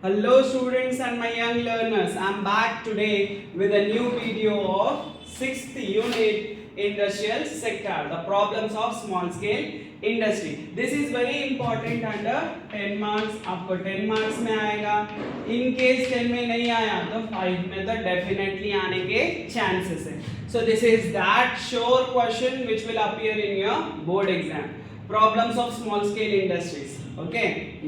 Hello students and my young learners, I am back today with a new video of 6th unit industrial sector, the problems of small scale industry. This is very important under 10 marks, आपको 10 marks में आएगा. In case 10 में नहीं आया तो 5 में तो definitely आने के chances है. So this is that sure question which will appear in your board exam. Problems of small scale industries. Okay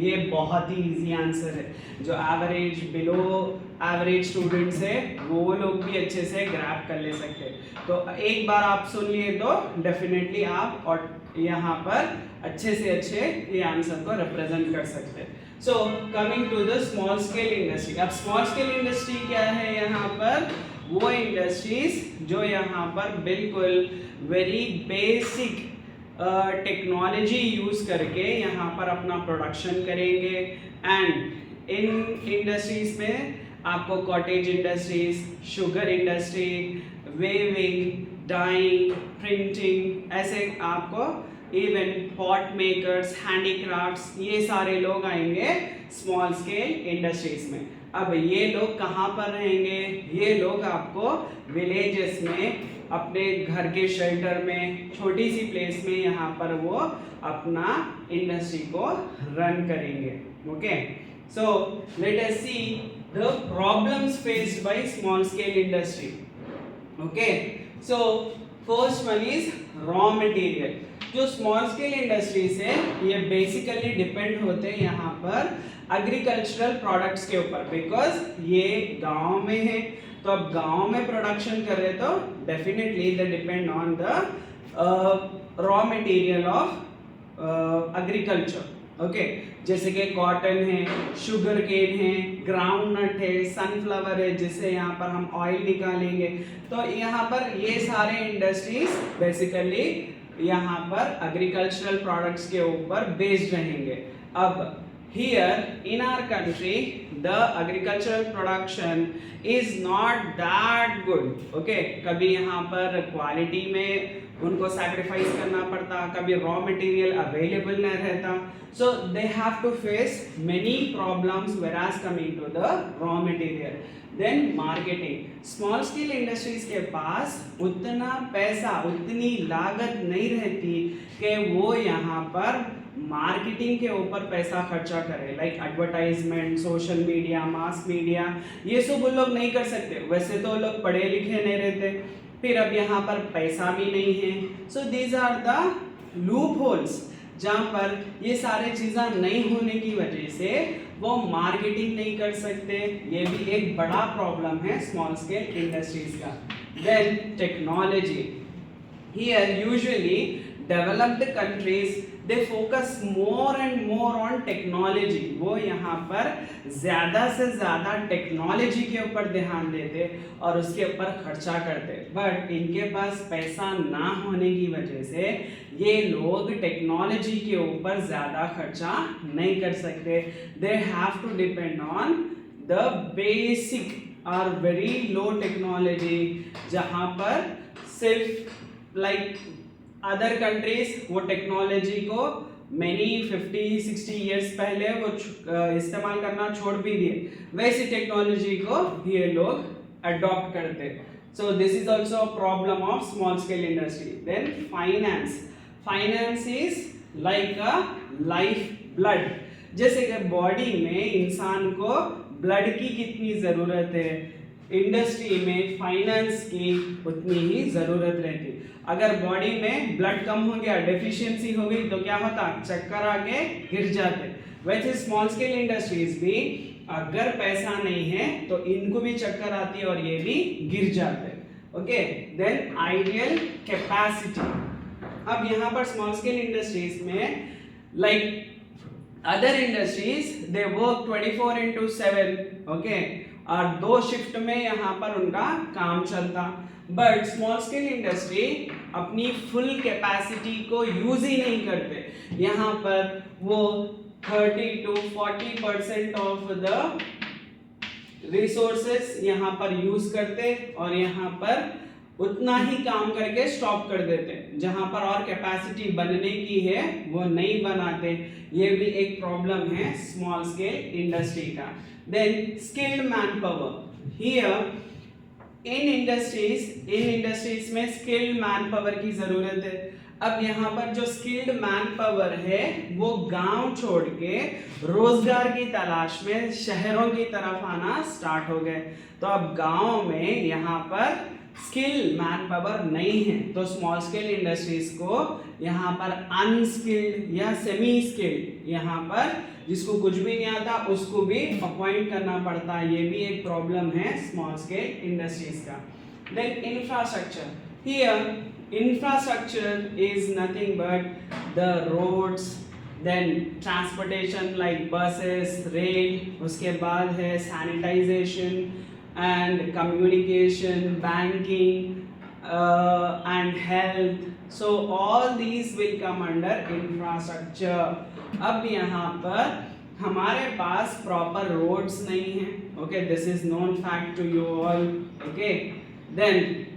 ये बहुत ही इजी आंसर है. जो एवरेज बिलो एवरेज स्टूडेंट्स है वो लोग भी अच्छे से ग्रैब कर ले सकते हैं. तो एक बार आप सुन लिए तो डेफिनेटली आप और यहाँ पर अच्छे से अच्छे ये आंसर को रिप्रेजेंट कर सकते हैं. So coming to the small scale industry. अब स्मॉल स्केल इंडस्ट्री क्या है? यहाँ पर वो इंडस्ट्रीज जो यहाँ पर बिल्कुल वेरी बेसिक टेक्नोलॉजी यूज़ करके यहाँ पर अपना प्रोडक्शन करेंगे. एंड इन इंडस्ट्रीज में आपको cottage industries, sugar industry, weaving, dyeing, printing, ऐसे आपको इवन पॉट मेकर्स, हैंडीक्राफ्ट्स, ये सारे लोग आएंगे स्मॉल स्केल इंडस्ट्रीज में. अब ये लोग कहाँ पर रहेंगे? ये लोग आपको विलेजेस में अपने घर के शेल्टर में छोटी सी प्लेस में यहाँ पर वो अपना इंडस्ट्री को रन करेंगे. Okay, so let us see the problems faced by small scale industry. Okay, so first one is raw material. जो स्मॉल स्केल इंडस्ट्रीज है ये बेसिकली डिपेंड होते हैं यहाँ पर एग्रीकल्चरल प्रोडक्ट्स के ऊपर, बिकॉज ये गांव में है. तो अब गांव में प्रोडक्शन कर रहे तो definitely they depend on the raw material of agriculture. Okay, जैसे कि कॉटन है, शुगर केन है, ग्राउंड नट है, सनफ्लावर है जिससे यहाँ पर हम ऑयल निकालेंगे. तो यहाँ पर ये सारे इंडस्ट्रीज बेसिकली यहाँ पर एग्रीकल्चरल प्रोडक्ट्स के ऊपर बेस्ड रहेंगे. अब here in our country the agricultural production is not that good. okay, कभी यहाँ पर क्वालिटी में उनको सैक्रिफाइस करना पड़ता, कभी रॉ मटेरियल अवेलेबल न रहता. so they have to face many problems whereas coming to the raw material. then marketing. Small scale industries के पास उतना पैसा, उतनी लागत नहीं रहती कि वो यहाँ पर मार्केटिंग के ऊपर पैसा खर्चा करे. Like advertisement, social media, mass media, ये सब वो लोग नहीं कर सकते. वैसे तो लोग पढ़े लिखे नहीं रहते, फिर अब यहाँ पर पैसा भी नहीं है. So these are the loopholes जहाँ पर ये सारे चीज़ें नहीं होने की वजह से वो मार्केटिंग नहीं कर सकते. ये भी एक बड़ा प्रॉब्लम है स्मॉल स्केल इंडस्ट्रीज का. Then technology. Here usually developed countries they focus more and more on technology. वो यहाँ पर ज़्यादा से ज़्यादा टेक्नोलॉजी के ऊपर ध्यान देते और उसके ऊपर खर्चा करते. बट इनके पास पैसा ना होने की वजह से ये लोग टेक्नोलॉजी के ऊपर ज़्यादा खर्चा नहीं कर सकते. they have to depend on the basic or very low technology, जहाँ पर सिर्फ like अदर कंट्रीज वो टेक्नोलॉजी को मैनी 50-60 ईयर्स पहले वो इस्तेमाल करना छोड़ भी दिए, वैसी टेक्नोलॉजी को ये लोग अडॉप्ट करते. So this is also a problem of small scale industry. Then finance. Finance is like a life blood. जैसे कि बॉडी में इंसान को ब्लड की कितनी ज़रूरत है, इंडस्ट्री में फाइनेंस की उतनी ही ज़रूरत रहती. अगर बॉडी में ब्लड कम हो गया, डेफिशिएंसी हो गई, तो क्या होता? चक्कर आके गिर जाते. वैसे स्मॉल स्केल इंडस्ट्रीज भी अगर पैसा नहीं है तो इनको भी चक्कर आती है और ये भी गिर जाते. Okay, then ideal capacity. अब यहाँ पर स्मॉल स्केल इंडस्ट्रीज में like other industries they work 24/7. Okay, और 2 शिफ्ट में यहाँ पर उनका काम चलता. बट स्मॉल स्केल इंडस्ट्री अपनी फुल कैपेसिटी को यूज ही नहीं करते. यहाँ पर वो 30 to 40% ऑफ द रिसोर्सेस यहाँ पर यूज करते और यहाँ पर उतना ही काम करके स्टॉप कर देते, जहां पर और कैपेसिटी बनने की है वो नहीं बनाते। ये भी एक प्रॉब्लम है स्मॉल स्केल इंडस्ट्री का। Then skilled man power, here in industries में स्किल्ड मैन पावर की जरूरत है। अब यहाँ पर जो स्किल्ड मैन पावर है वो गांव छोड़ के रोजगार की तलाश में शहरों की तरफ आना स्टार्ट हो गए। तो अब गांव में यहाँ पर स्किल मैन पावर नहीं है, तो स्मॉल स्केल इंडस्ट्रीज को यहाँ पर अनस्किल्ड या सेमी स्किल्ड, यहाँ पर जिसको कुछ भी नहीं आता उसको भी अपॉइंट करना पड़ता है। ये भी एक प्रॉब्लम है स्मॉल स्केल इंडस्ट्रीज का। Then infrastructure, here infrastructure is nothing but the roads, then transportation like buses, rail, उसके बाद है sanitization and communication, banking and health. So all these will come under infrastructure. अब यहाँ पर हमारे पास proper roads नहीं है, okay, this is known fact to you all, okay. Then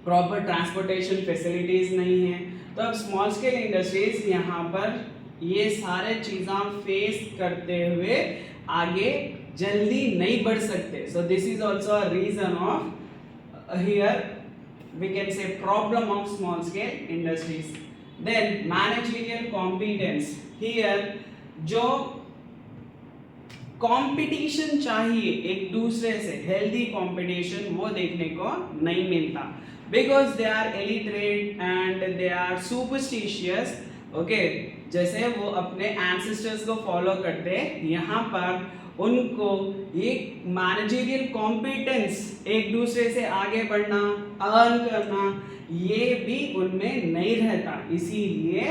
proper transportation facilities नहीं है। तो अब स्मॉल स्केल इंडस्ट्रीज यहाँ पर ये सारे चीज़ें फेस करते हुए आगे जल्दी नहीं बढ़ सकते। So this is also a reason of here we can say problem of small scale industries. Then managerial competence, here जो कंपटीशन चाहिए एक दूसरे से, हेल्दी कंपटीशन वो देखने को नहीं मिलता, because they are illiterate and they are superstitious, okay, जैसे वो अपने ancestors को फॉलो करते, यहाँ पर उनको एक मैनेजरियल कॉम्पिटेंस, एक दूसरे से आगे बढ़ना, अर्न करना, ये भी उनमें नहीं रहता। इसीलिए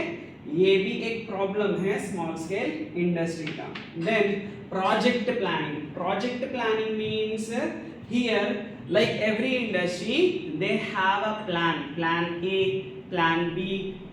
ये भी एक प्रॉब्लम है स्मॉल स्केल इंडस्ट्री का। Then project planning means here like every industry they have a plan A, plan B,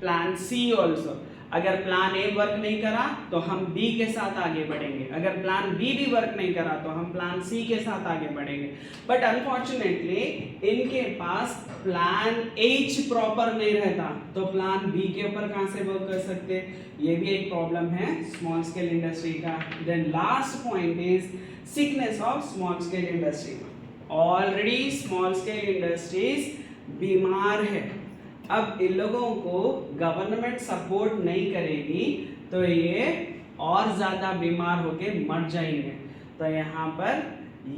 plan C also. अगर प्लान ए वर्क नहीं करा तो हम बी के साथ आगे बढ़ेंगे, अगर प्लान बी भी वर्क नहीं करा तो हम प्लान सी के साथ आगे बढ़ेंगे। बट अनफॉर्चुनेटली इनके पास प्लान एच प्रॉपर नहीं रहता, तो प्लान बी के ऊपर कहाँ से वर्क कर सकते, ये भी एक प्रॉब्लम है स्मॉल स्केल इंडस्ट्री का। Then last point is sickness of small scale industry. Already small scale industries बीमार है, अब इन लोगों को गवर्नमेंट सपोर्ट नहीं करेगी तो ये और ज़्यादा बीमार होके मर जाएंगे। तो यहाँ पर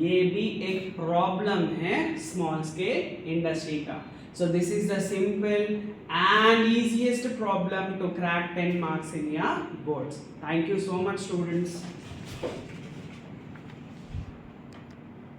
ये भी एक प्रॉब्लम है स्मॉल स्केल इंडस्ट्री का। So this is the simple and easiest problem to crack 10 marks in your boards. Thank you so much, students.